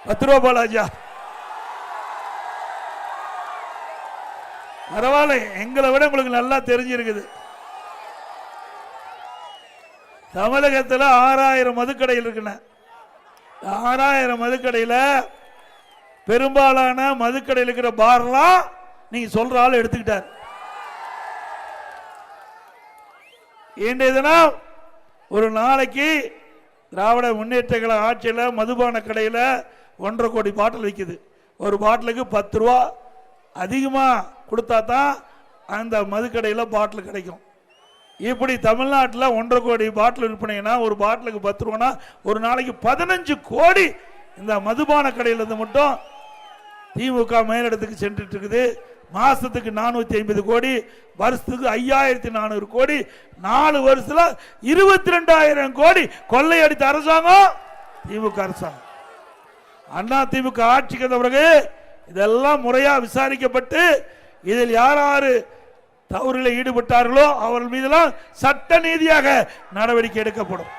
10 ரூபா பாலாஜா பரவாயில்ல, எங்களை விட உங்களுக்கு நல்லா தெரிஞ்சிருக்குது. தமிழகத்தில் 6000 மதுக்கடையில் இருக்குண்ண. 6000 மதுக்கடையில் பெரும்பாலான மதுக்கடையில் இருக்கிற பார்லாம் நீங்க சொல்ற ஆள் எடுத்துக்கிட்டார். இன்றைய தினம் ஒரு நாளைக்கு திராவிட முன்னேற்ற கழக ஆட்சியில் மதுபான கடையில் 1.5 கோடி பாட்டில் விற்குது. ஒரு பாட்டிலுக்கு 10 ரூபா அதிகமாக கொடுத்தா தான் அந்த மதுக்கடையில் பாட்டில் கிடைக்கும். இப்படி தமிழ்நாட்டில் 1.5 கோடி பாட்டில் விற்பனைனா ஒரு பாட்டிலுக்கு 10 ரூபானா ஒரு நாளைக்கு 15 கோடி இந்த மதுபான கடையில் இருந்து மட்டும் திமுக மேலிடத்துக்கு சென்றுட்டு இருக்குது. மாசத்துக்கு 450 கோடி, வருஷத்துக்கு 5400 கோடி, 4 வருஷத்துல 22,000 கோடி கொள்ளையடித்த அரசாங்கம் திமுக அரசாங்கம். அண்ணா திமுக ஆட்சிக்கு வந்த பிறகு இதெல்லாம் முறையா விசாரிக்கப்பட்டு இதில் யார் யாரு தவறில் ஈடுபட்டார்களோ அவர்கள் மீதெல்லாம் சட்ட நீதியாக நடவடிக்கை எடுக்கப்படும்.